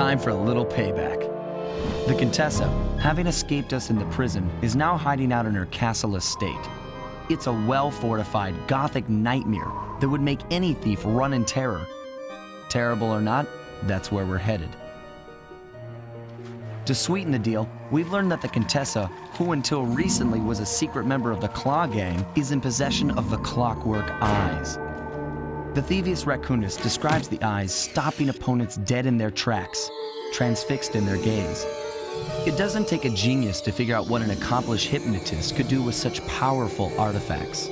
Time for a little payback. The Contessa, having escaped us in the prison, is now hiding out in her castle estate. It's a well-fortified Gothic nightmare that would make any thief run in terror. Terrible or not, that's where we're headed. To sweeten the deal, we've learned that the Contessa, who until recently was a secret member of the Claw Gang, is in possession of the clockwork eyes. The Thieves raccoonist describes the eyes stopping opponents dead in their tracks, transfixed in their gaze. It doesn't take a genius to figure out what an accomplished hypnotist could do with such powerful artifacts.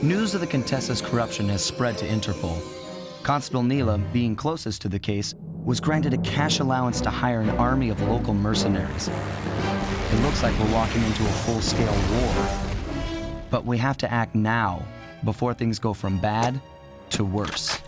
News of the Contessa's corruption has spread to Interpol. Constable Neela, being closest to the case, was granted a cash allowance to hire an army of local mercenaries. It looks like we're walking into a full-scale war. But we have to act now, before things go from bad to worse.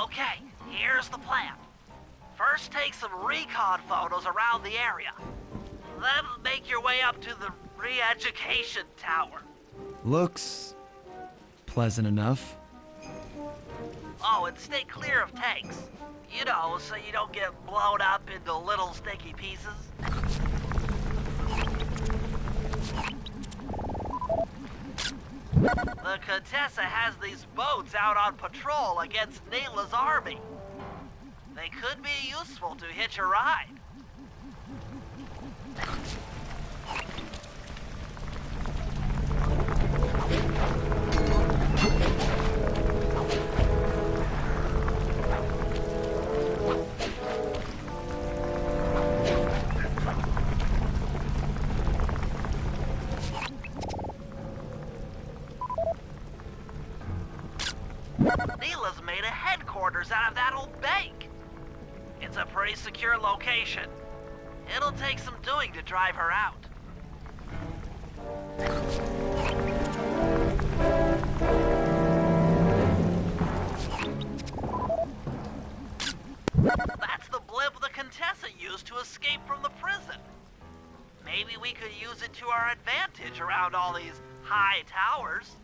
Okay, here's the plan. First take some recon photos around the area. Then make your way up to the re-education tower. Looks pleasant enough. Oh, and stay clear of tanks. You know, so you don't get blown up into little sticky pieces. The Contessa has these boats out on patrol against Neela's army. They could be useful to hitch a ride. Neela's made a headquarters out of that old bank. It's a pretty secure location. It'll take some doing to drive her out. That's the blimp the Contessa used to escape from the prison. Maybe we could use it to our advantage around all these high towers.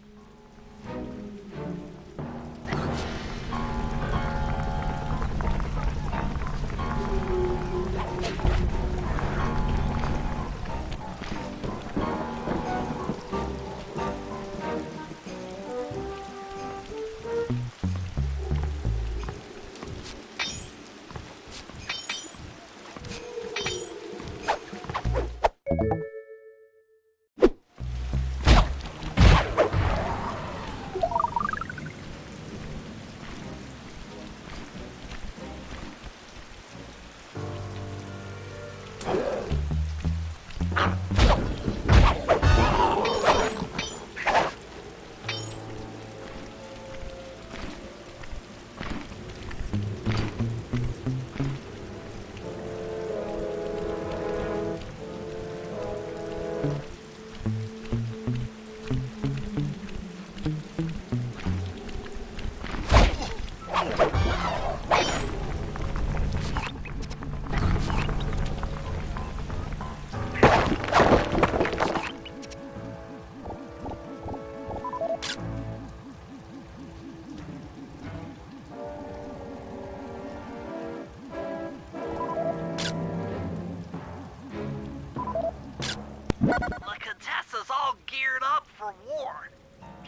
The Contessa's all geared up for war.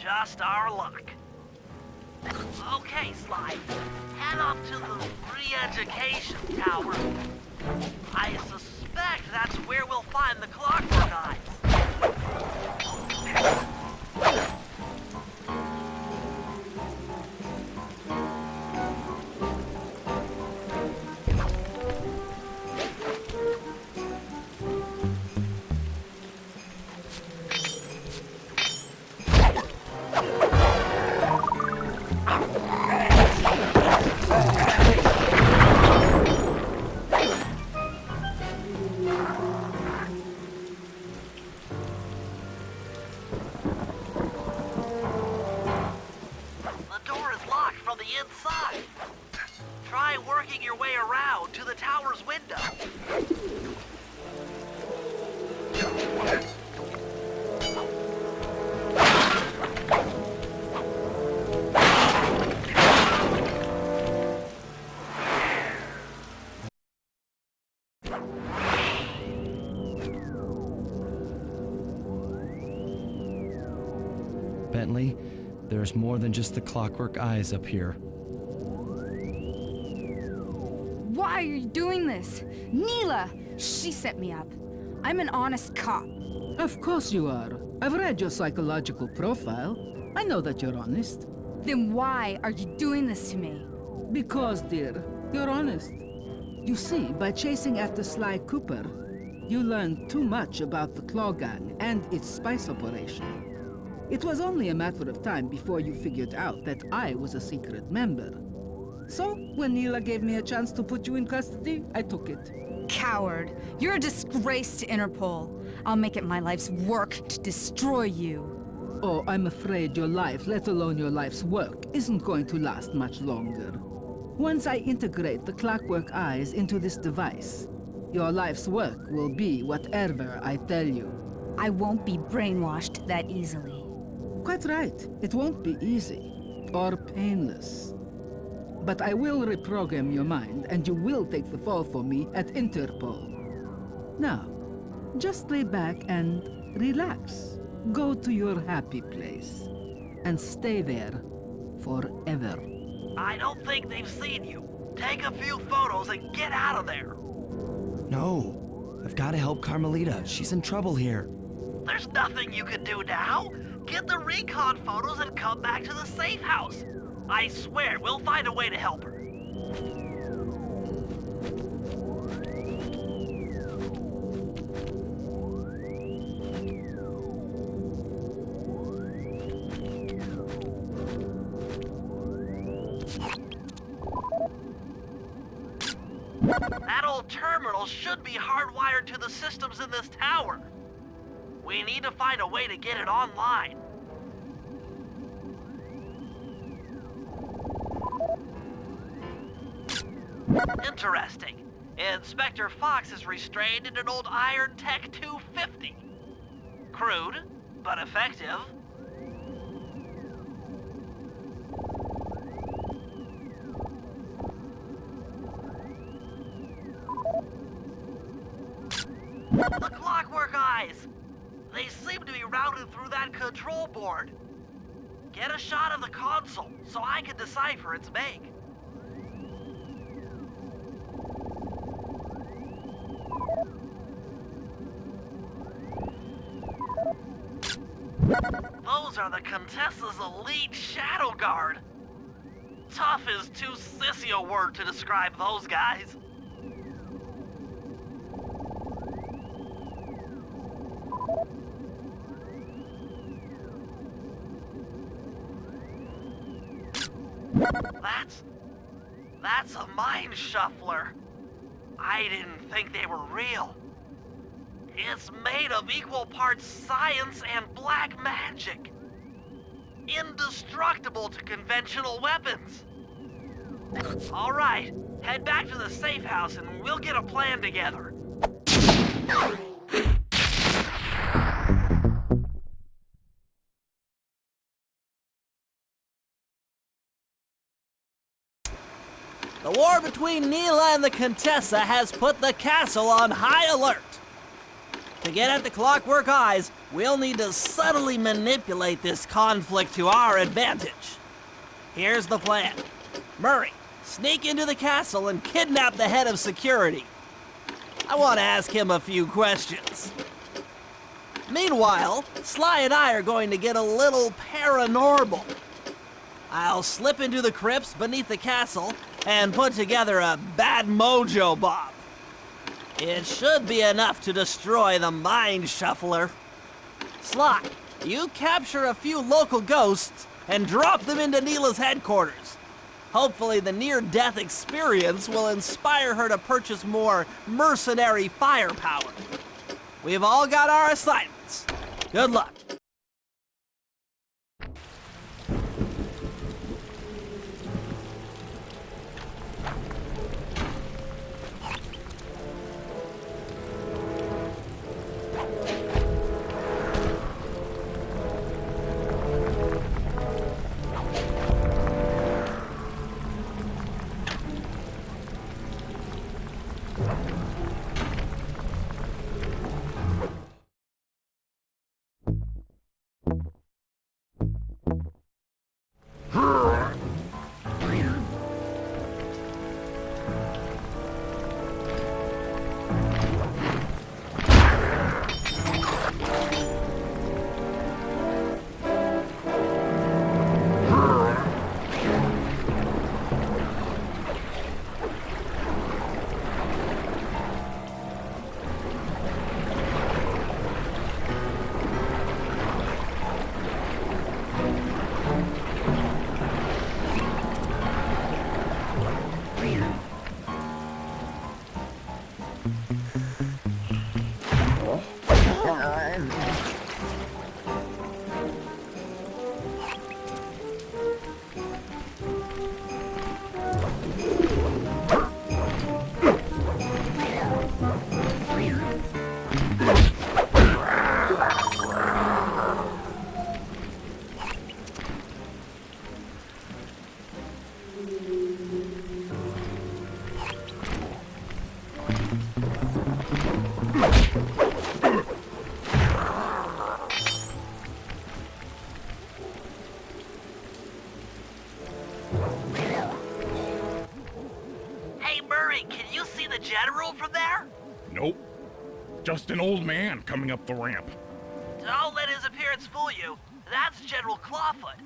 Just our luck. Okay, Sly. Head up to the re-education tower. I suspect that's where we'll find the clockwork eyes. Evidently, there's more than just the clockwork eyes up here. Why are you doing this? Neela! She set me up. I'm an honest cop. Of course you are. I've read your psychological profile. I know that you're honest. Then why are you doing this to me? Because, dear, you're honest. You see, by chasing after Sly Cooper, you learned too much about the Claw Gang and its spice operation. It was only a matter of time before you figured out that I was a secret member. So, when Neela gave me a chance to put you in custody, I took it. Coward. You're a disgrace to Interpol. I'll make it my life's work to destroy you. Oh, I'm afraid your life, let alone your life's work, isn't going to last much longer. Once I integrate the clockwork eyes into this device, your life's work will be whatever I tell you. I won't be brainwashed that easily. Quite right. It won't be easy or painless. But I will reprogram your mind, and you will take the fall for me at Interpol. Now, just lay back and relax. Go to your happy place, and stay there forever. I don't think they've seen you. Take a few photos and get out of there. No, I've got to help Carmelita. She's in trouble here. There's nothing you can do now. Get the recon photos and come back to the safe house. I swear, we'll find a way to help her. That old terminal should be hardwired to the systems in this tower. We need to find a way to get it online. Interesting. Inspector Fox is restrained in an old Iron Tech 250. Crude, but effective. The clockwork eyes! They seem to be routed through that control board. Get a shot of the console so I can decipher its make. Those are the Contessa's elite shadow guard. Tough is too sissy a word to describe those guys. That's a mind shuffler. I didn't think they were real. It's made of equal parts science and black magic. Indestructible to conventional weapons. All right, head back to the safe house and we'll get a plan together. The war between Neela and the Contessa has put the castle on high alert. To get at the clockwork eyes, we'll need to subtly manipulate this conflict to our advantage. Here's the plan. Murray, sneak into the castle and kidnap the head of security. I want to ask him a few questions. Meanwhile, Sly and I are going to get a little paranormal. I'll slip into the crypts beneath the castle and put together a bad mojo bomb. It should be enough to destroy the mind shuffler. Sly, you capture a few local ghosts and drop them into Neela's headquarters. Hopefully the near-death experience will inspire her to purchase more mercenary firepower. We've all got our assignments. Good luck. Nope. Just an old man coming up the ramp. Don't let his appearance fool you. That's General Clawfoot.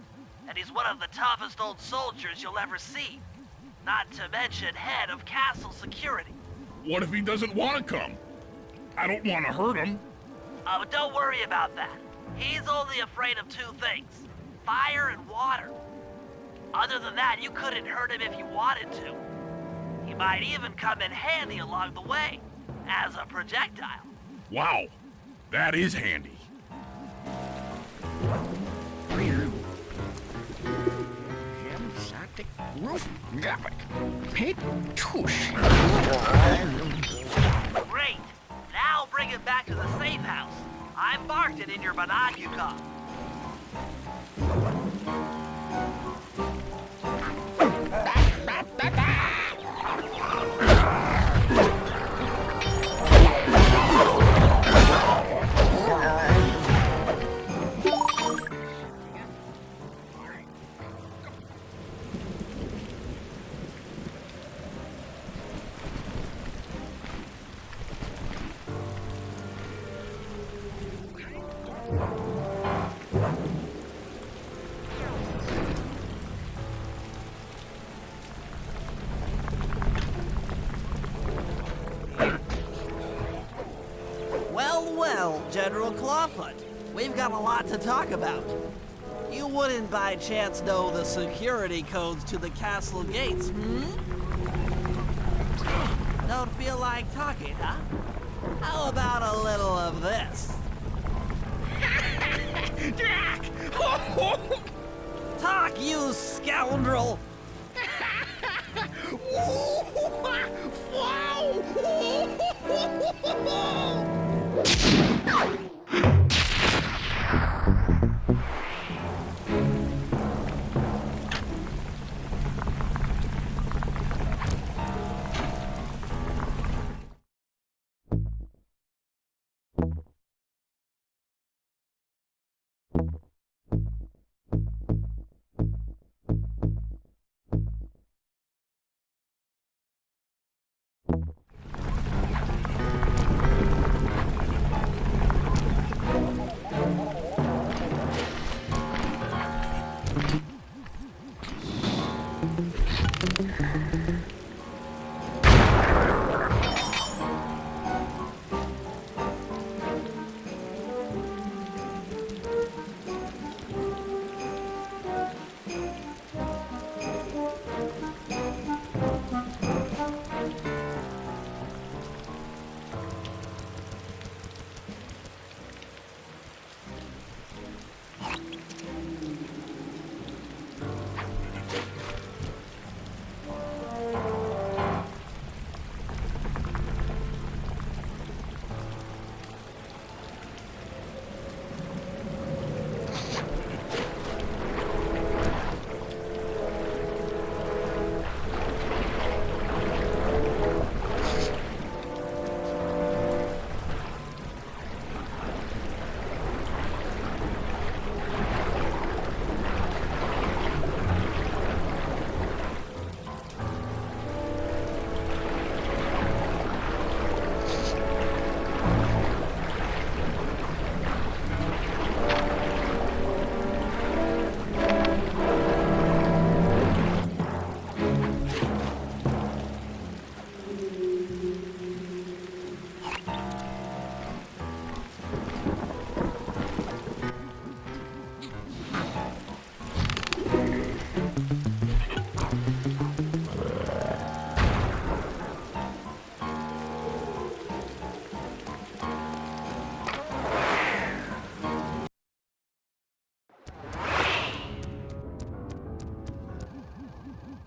And he's one of the toughest old soldiers you'll ever see. Not to mention head of castle security. What if he doesn't want to come? I don't want to hurt him. Oh, don't worry about that. He's only afraid of two things. Fire and water. Other than that, you couldn't hurt him if you wanted to. He might even come in handy along the way, as a projectile. Wow, that is handy. Great. Now bring it back to the safe house. I marked it in your binocular. Well, General Clawfoot, we've got a lot to talk about. You wouldn't by chance know the security codes to the castle gates, Don't feel like talking, huh? How about a little of this? Jack! Talk, you scoundrel!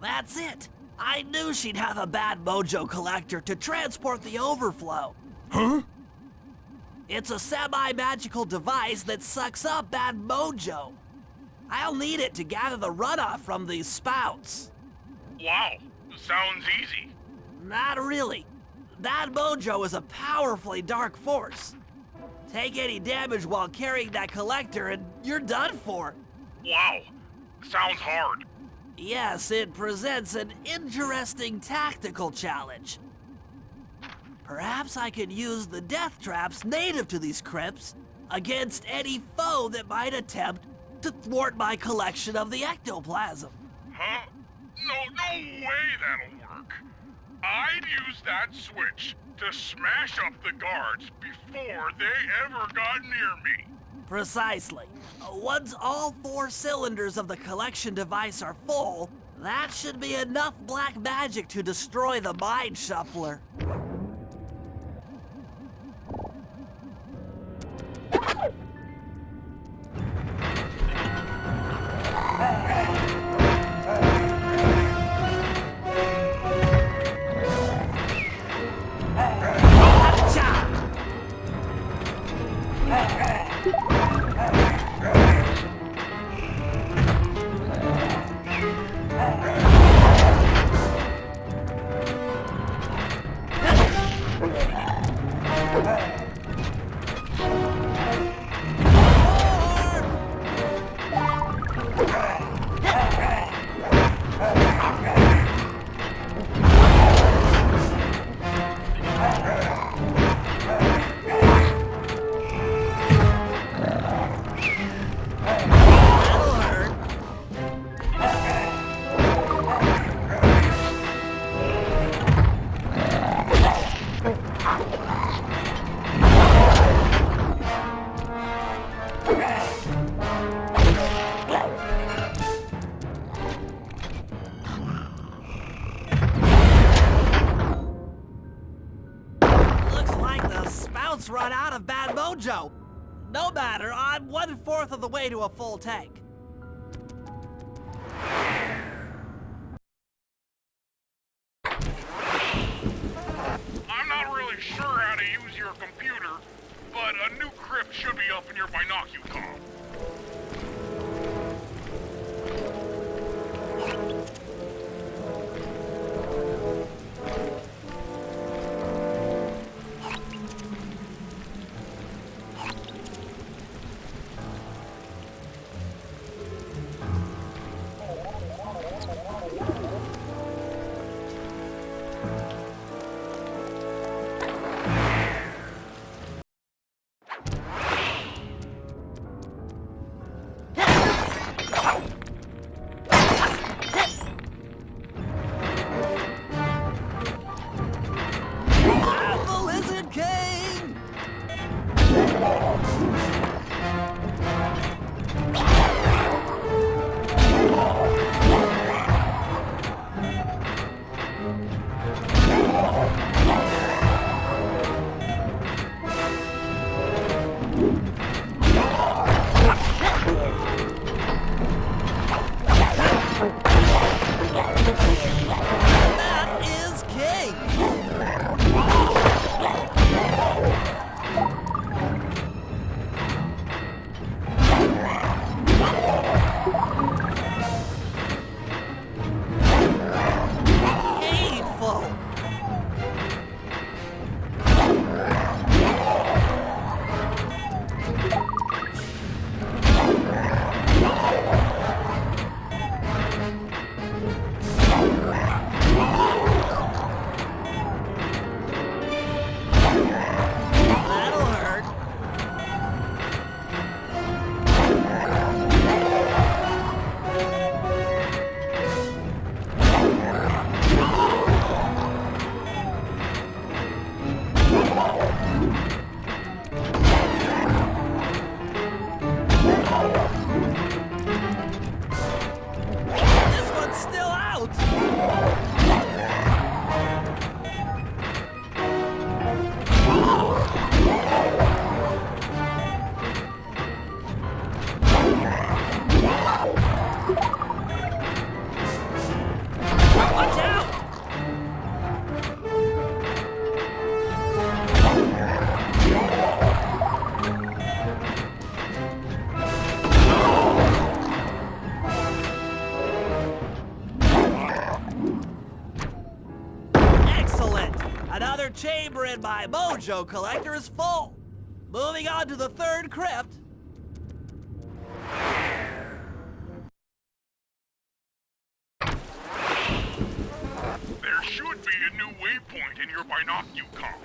That's it! I knew she'd have a bad mojo collector to transport the overflow. Huh? It's a semi-magical device that sucks up bad mojo. I'll need it to gather the runoff from these spouts. Wow, sounds easy. Not really. Bad mojo is a powerfully dark force. Take any damage while carrying that collector and you're done for. Wow, sounds hard. Yes, it presents an interesting tactical challenge. Perhaps I could use the death traps native to these crypts against any foe that might attempt to thwart my collection of the ectoplasm. Huh? No way that'll work. I'd use that switch to smash up the guards before they ever got near me. Precisely. Once all 4 cylinders of the collection device are full, that should be enough black magic to destroy the Mind Shuffler. Run out of bad mojo. No matter, I'm 1/4 of the way to a full tank. I'm not really sure how to use your computer, but a new crypt should be up in your binocular. Chamber in my mojo collector is full. Moving on to the 3rd crypt. There should be a new waypoint in your binocular.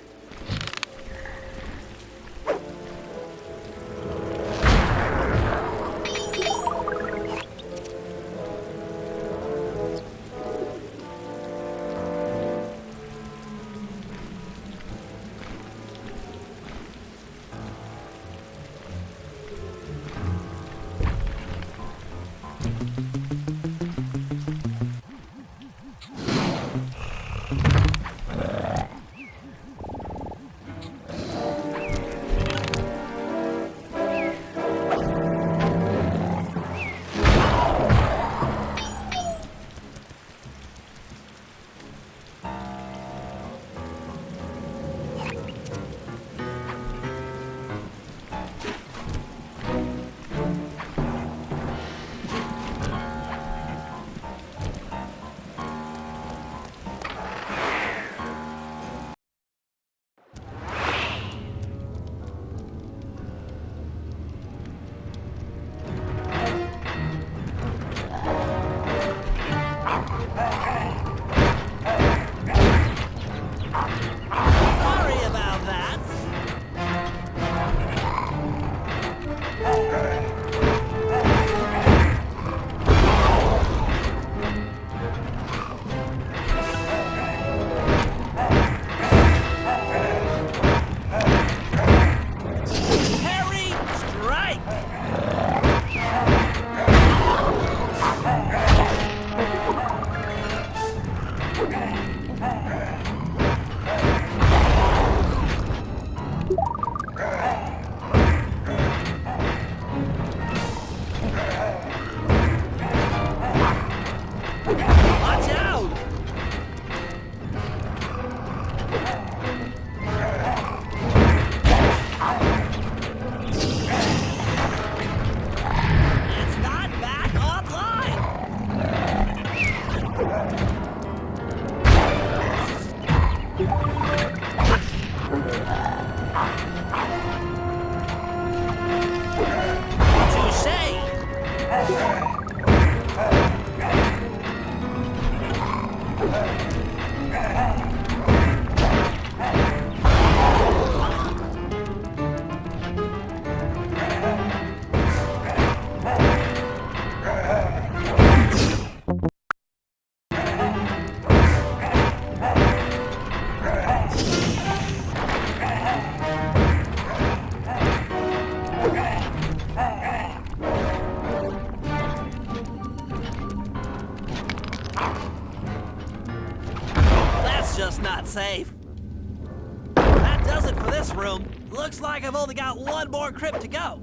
room. Looks like I've only got one more crypt to go.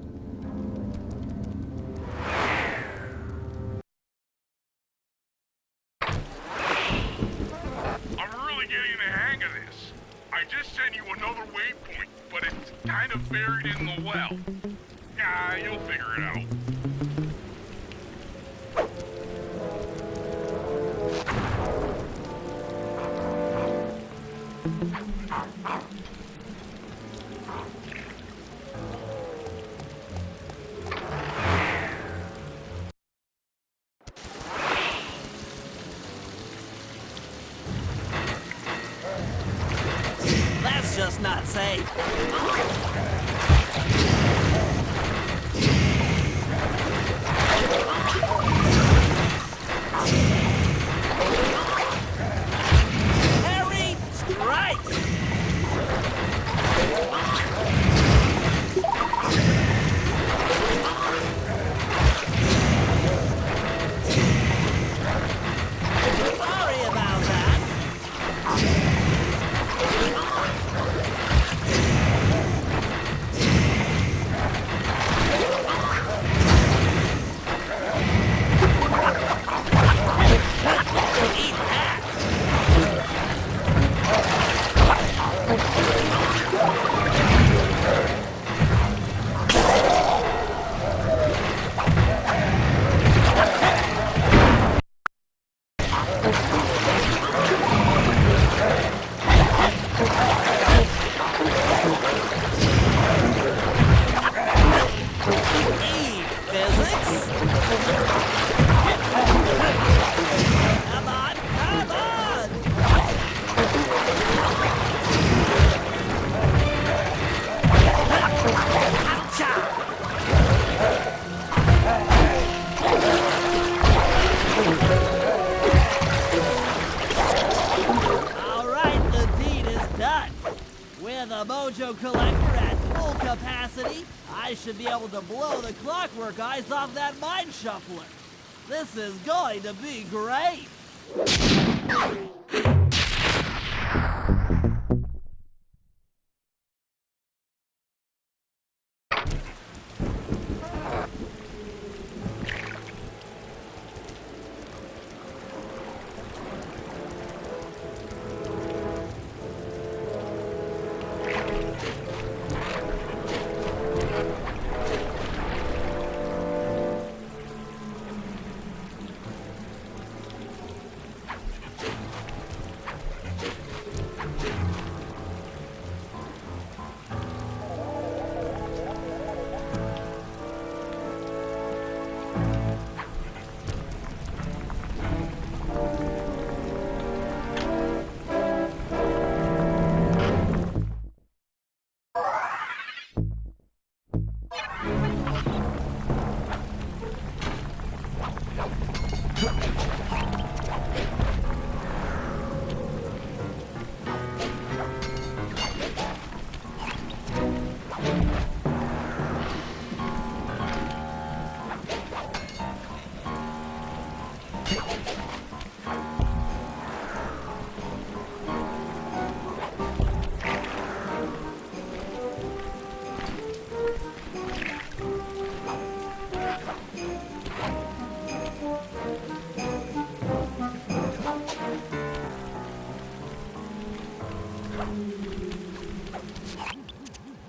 I'm really getting the hang of this. I just sent you another waypoint, but it's kind of buried in the well. Yeah, you'll figure it out. That's just not safe. Harry, strike! Sorry about that. Eat that! Eat physics! Come on, come on! Achha! All right, the deed is done. With a mojo collector at full capacity, I should be able to blow the clockwork eyes off that mine shuffler. This is going to be great.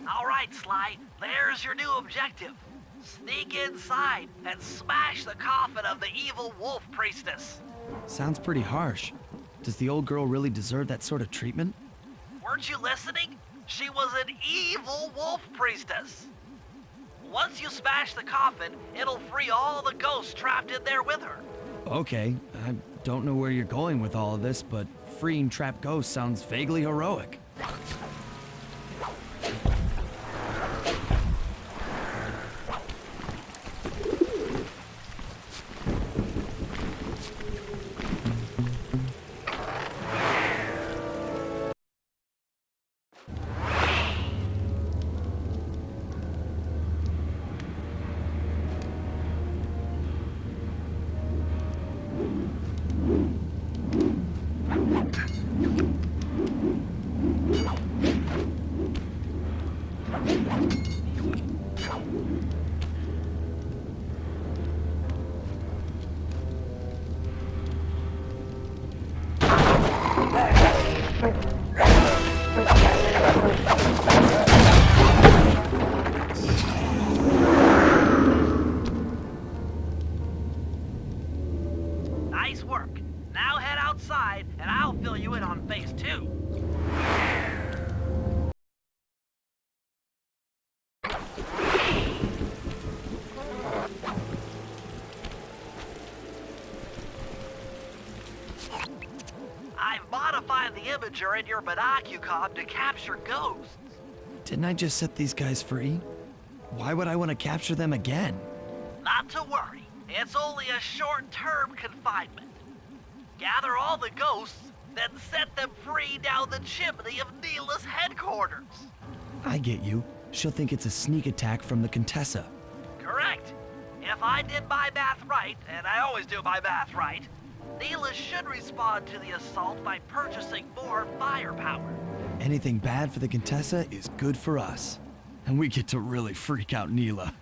All right, Sly, there's your new objective. Sneak inside and smash the coffin of the evil wolf priestess. Sounds pretty harsh. Does the old girl really deserve that sort of treatment? Weren't you listening? She was an evil wolf priestess. Once you smash the coffin, it'll free all the ghosts trapped in there with her. Okay, I don't know where you're going with all of this, but freeing trapped ghosts sounds vaguely heroic. Nice work. Now head outside, and I'll fill you in on phase 2. I've modified the imager in your binocucom to capture ghosts. Didn't I just set these guys free? Why would I want to capture them again? Not to worry. It's only a short-term confinement. Gather all the ghosts, then set them free down the chimney of Neela's headquarters. I get you. She'll think it's a sneak attack from the Contessa. Correct. If I did my math right, and I always do my math right, Neela should respond to the assault by purchasing more firepower. Anything bad for the Contessa is good for us. And we get to really freak out Neela.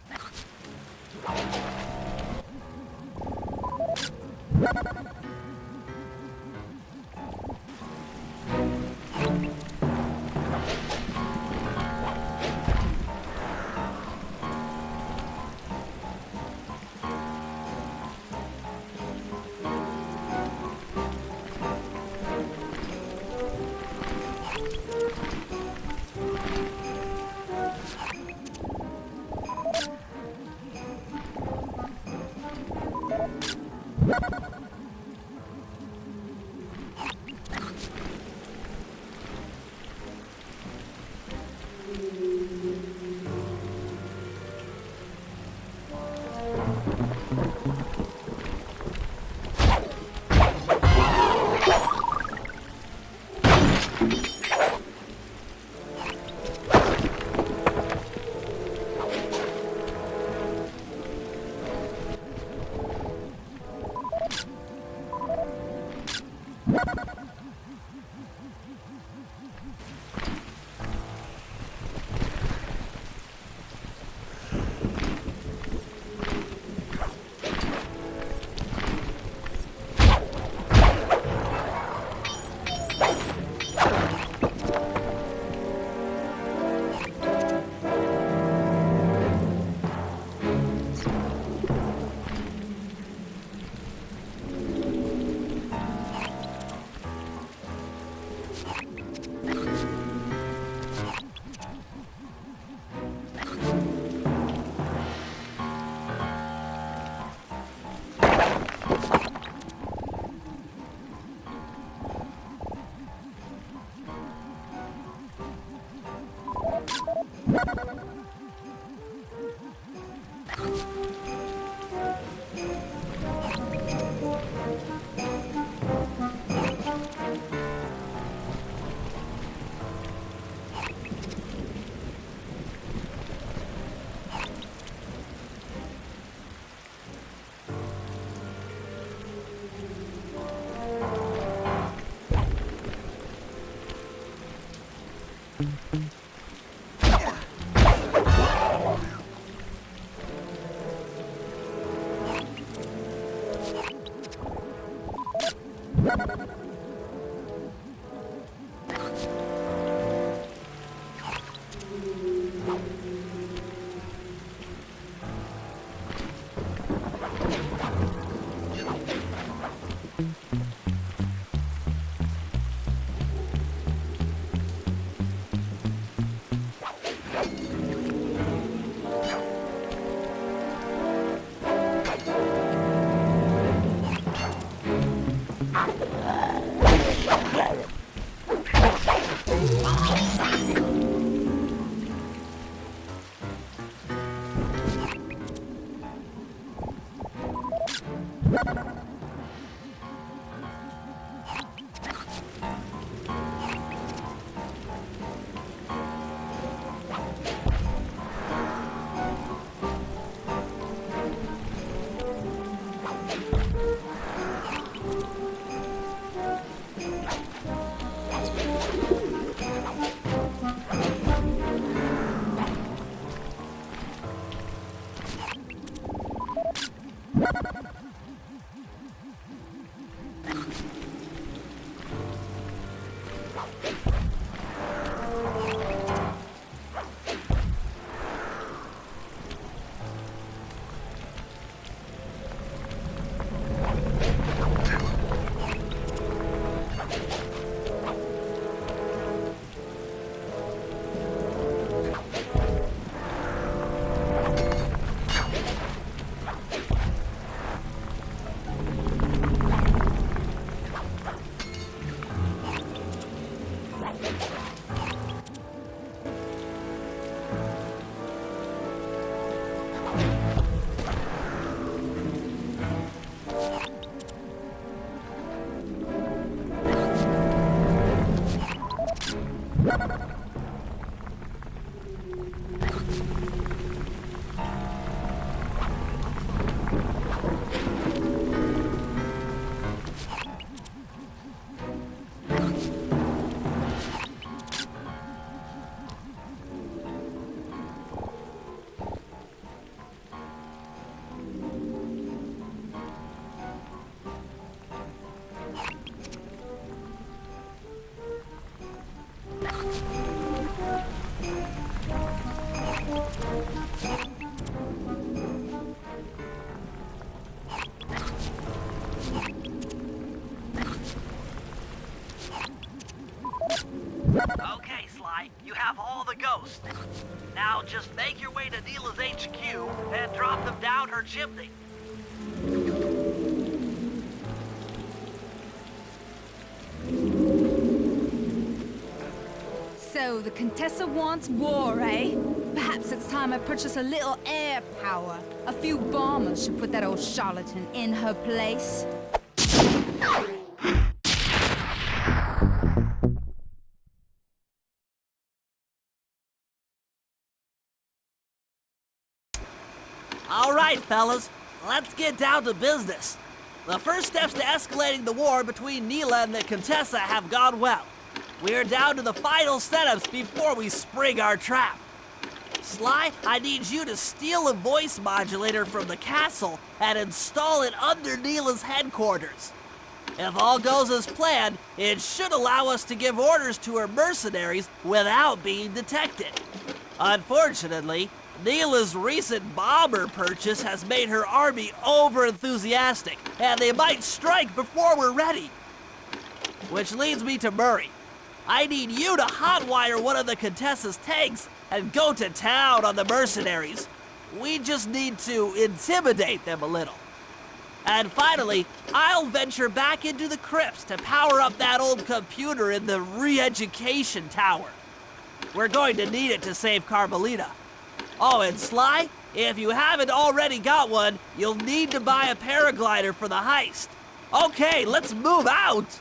Now just make your way to Neela's HQ and drop them down her chimney. So the Contessa wants war, eh? Perhaps it's time I purchase a little air power. A few bombers should put that old charlatan in her place. All right, fellas, let's get down to business. The first steps to escalating the war between Neela and the Contessa have gone well. We're down to the final setups before we spring our trap. Sly, I need you to steal a voice modulator from the castle and install it under Neela's headquarters. If all goes as planned, it should allow us to give orders to her mercenaries without being detected. Unfortunately, Neela's recent bomber purchase has made her army over-enthusiastic, and they might strike before we're ready. Which leads me to Murray. I need you to hotwire one of the Contessa's tanks and go to town on the mercenaries. We just need to intimidate them a little. And finally, I'll venture back into the crypts to power up that old computer in the re-education tower. We're going to need it to save Carmelita. Oh, and Sly, if you haven't already got one, you'll need to buy a paraglider for the heist. Okay, let's move out!